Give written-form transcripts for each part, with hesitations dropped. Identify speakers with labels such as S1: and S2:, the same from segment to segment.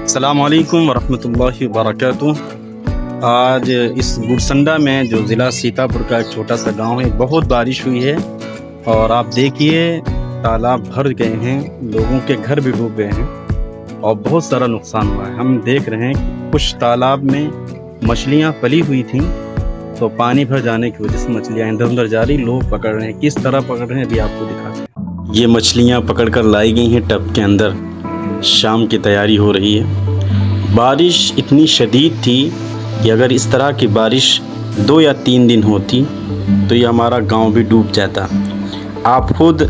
S1: अस्सलाम वालेकुम वरहमतुल्लाहि वबरकातुह। आज इस गुरसंडा में जो ज़िला सीतापुर का एक छोटा सा गांव है, बहुत बारिश हुई है और आप देखिए तालाब भर गए हैं, लोगों के घर भी डूब गए हैं और बहुत सारा नुकसान हुआ है। हम देख रहे हैं कि कुछ तालाब में मछलियां पली हुई थीं, तो पानी भर जाने की वजह से मछलियां इधर उधर जा रही, लोग पकड़ रहे हैं। किस तरह पकड़ रहे हैं अभी आपको दिखाते हैं। ये मछलियां पकड़ कर लाई गई हैं टब के अंदर, शाम की तैयारी हो रही है। बारिश इतनी शदीद थी कि अगर इस तरह की बारिश 2 या 3 दिन होती तो ये हमारा गांव भी डूब जाता। आप खुद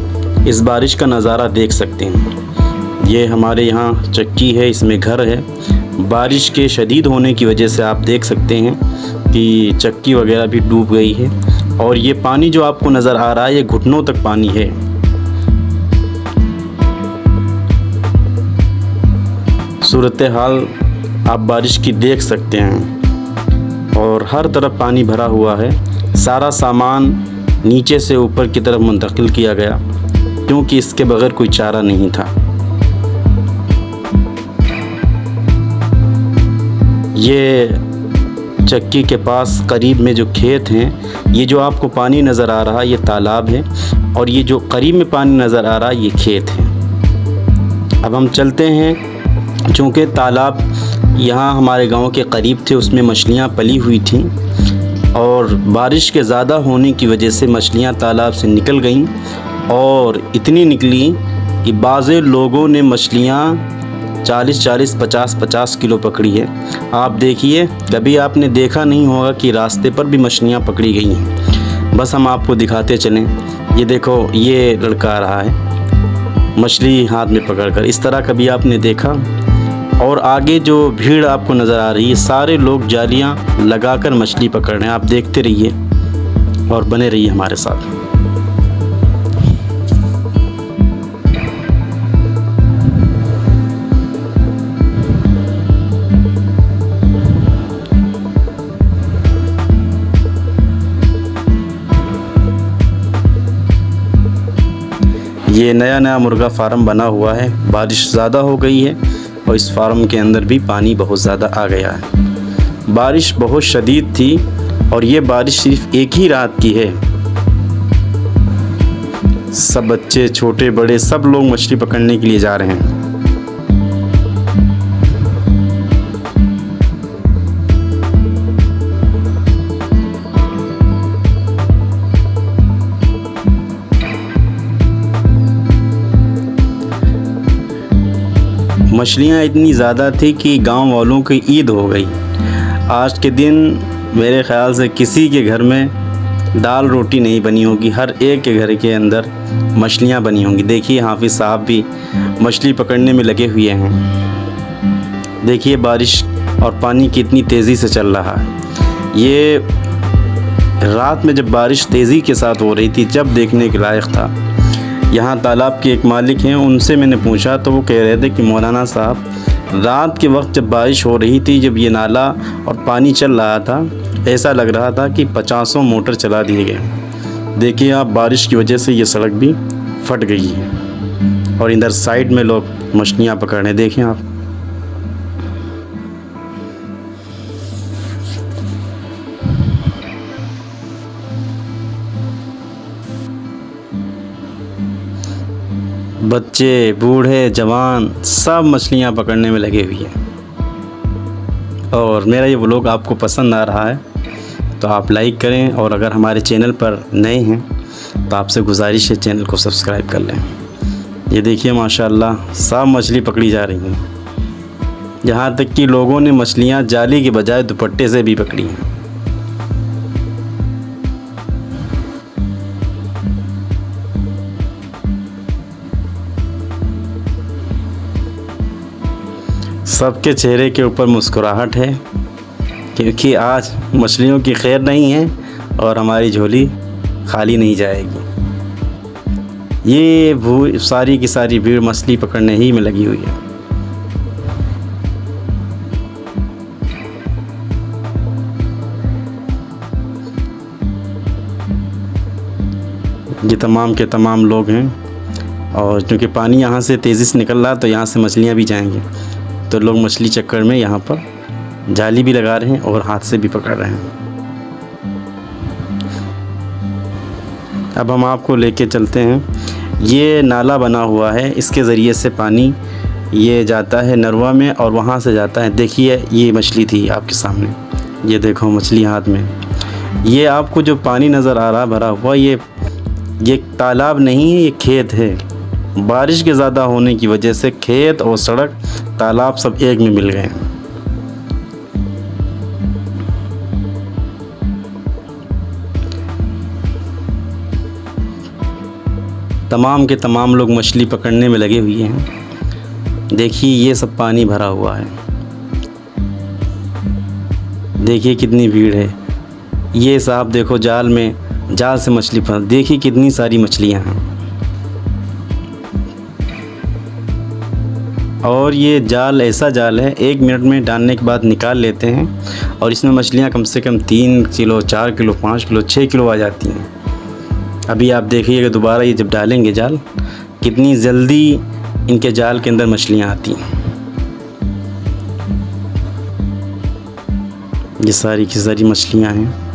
S1: इस बारिश का नज़ारा देख सकते हैं। ये हमारे यहाँ चक्की है, इसमें घर है। बारिश के शदीद होने की वजह से आप देख सकते हैं कि चक्की वगैरह भी डूब गई है और ये पानी जो आपको नज़र आ रहा है ये घुटनों तक पानी है। सूरत हाल आप बारिश की देख सकते हैं और हर तरफ पानी भरा हुआ है। सारा सामान नीचे से ऊपर की तरफ मुंतकिल किया गया क्योंकि इसके बगैर कोई चारा नहीं था। ये चक्की के पास करीब में जो खेत हैं, ये जो आपको पानी नज़र आ रहा है ये तालाब है और ये जो करीब में पानी नज़र आ रहा है ये खेत है। अब हम चलते हैं, चूँकि तालाब यहाँ हमारे गांव के करीब थे, उसमें मछलियाँ पली हुई थीं और बारिश के ज़्यादा होने की वजह से मछलियाँ तालाब से निकल गईं और इतनी निकली कि बाज़े लोगों ने मछलियाँ 40-40, 50-50 किलो पकड़ी है। आप देखिए, कभी आपने देखा नहीं होगा कि रास्ते पर भी मछलियाँ पकड़ी गई हैं। बस हम आपको दिखाते चलें। ये देखो, ये लड़का आ रहा है मछली हाथ में पकड़कर, इस तरह कभी आपने देखा? और आगे जो भीड़ आपको नज़र आ रही है, सारे लोग जालियां लगाकर मछली पकड़ रहे हैं। आप देखते रहिए और बने रहिए हमारे साथ। ये नया मुर्गा फार्म बना हुआ है। बारिश ज़्यादा हो गई है और इस फार्म के अंदर भी पानी बहुत ज़्यादा आ गया है। बारिश बहुत शदीद थी और ये बारिश सिर्फ एक ही रात की है। सब बच्चे, छोटे बड़े, सब लोग मछली पकड़ने के लिए जा रहे हैं। मछलियाँ इतनी ज़्यादा थी कि गांव वालों की ईद हो गई। आज के दिन मेरे ख़्याल से किसी के घर में दाल रोटी नहीं बनी होगी, हर एक के घर के अंदर मछलियाँ बनी होंगी। देखिए, हाफिज़ साहब भी मछली पकड़ने में लगे हुए हैं। देखिए बारिश और पानी कितनी तेज़ी से चल रहा है। ये रात में जब बारिश तेज़ी के साथ हो रही थी, जब देखने के लायक था। यहाँ तालाब के एक मालिक हैं, उनसे मैंने पूछा तो वो कह रहे थे कि मौलाना साहब, रात के वक्त जब बारिश हो रही थी, जब ये नाला और पानी चल रहा था, ऐसा लग रहा था कि 50 मोटर चला दिए गए। देखिए आप, बारिश की वजह से ये सड़क भी फट गई है और इधर साइड में लोग मछलियाँ पकड़ रहे हैं। देखें आप, बच्चे, बूढ़े, जवान, सब मछलियाँ पकड़ने में लगे हुए हैं। और मेरा ये व्लॉग आपको पसंद आ रहा है तो आप लाइक करें और अगर हमारे चैनल पर नए हैं तो आपसे गुजारिश है चैनल को सब्सक्राइब कर लें। ये देखिए माशाल्लाह, सब मछली पकड़ी जा रही हैं। यहाँ तक कि लोगों ने मछलियाँ जाली के बजाय दुपट्टे से भी पकड़ी हैं। सबके चेहरे के ऊपर मुस्कुराहट है क्योंकि आज मछलियों की खैर नहीं है और हमारी झोली खाली नहीं जाएगी। ये सारी की सारी भीड़ मछली पकड़ने ही में लगी हुई है। ये तमाम के तमाम लोग हैं और क्योंकि पानी यहाँ से तेज़ी से निकल रहा है तो यहाँ से मछलियाँ भी जाएंगी। तो लोग मछली चक्कर में यहाँ पर जाली भी लगा रहे हैं और हाथ से भी पकड़ रहे हैं। अब हम आपको लेके चलते हैं। ये नाला बना हुआ है, इसके ज़रिए से पानी ये जाता है नरवा में और वहाँ से जाता है। देखिए ये मछली थी आपके सामने, ये देखो मछली हाथ में। ये आपको जो पानी नज़र आ रहा भरा हुआ, ये तालाब नहीं है, ये खेत है। बारिश के ज़्यादा होने की वजह से खेत और सड़क तालाब सब एक में मिल गए। तमाम के तमाम लोग मछली पकड़ने में लगे हुए हैं। देखिए ये सब पानी भरा हुआ है, देखिए कितनी भीड़ है। ये साहब देखो जाल से मछली फंस, देखिए कितनी सारी मछलियां हैं। और ये जाल ऐसा जाल है, 1 मिनट में डालने के बाद निकाल लेते हैं और इसमें मछलियां कम से कम 3 किलो, 4 किलो, 5 किलो, 6 किलो आ जाती हैं। अभी आप देखिएगा दोबारा ये जब डालेंगे जाल, कितनी जल्दी इनके जाल के अंदर मछलियां आती हैं। ये सारी की सारी मछलियां हैं।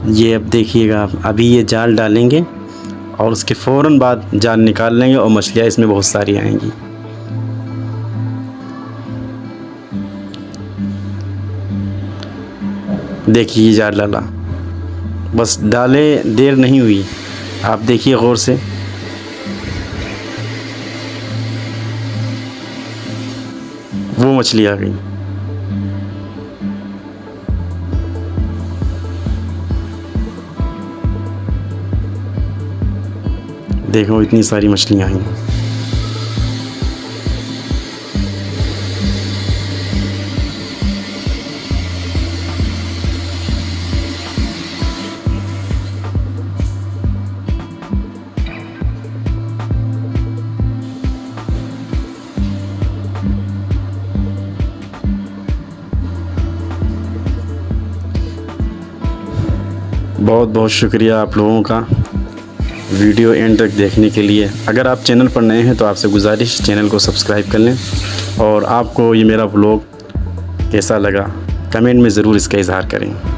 S1: ये अब देखिएगा आप, अभी ये जाल डालेंगे और उसके फ़ौरन बाद जाल निकाल लेंगे और मछलियाँ इसमें बहुत सारी आएंगी। देखिए जाल डाला, बस डाले देर नहीं हुई। आप देखिए गौर से, वो मछली आ गई। देखो इतनी सारी मछलियाँ आई। बहुत बहुत शुक्रिया आप लोगों का वीडियो एंड तक देखने के लिए। अगर आप चैनल पर नए हैं तो आपसे गुजारिश, चैनल को सब्सक्राइब कर लें। और आपको ये मेरा व्लॉग कैसा लगा कमेंट में ज़रूर इसका इज़हार करें।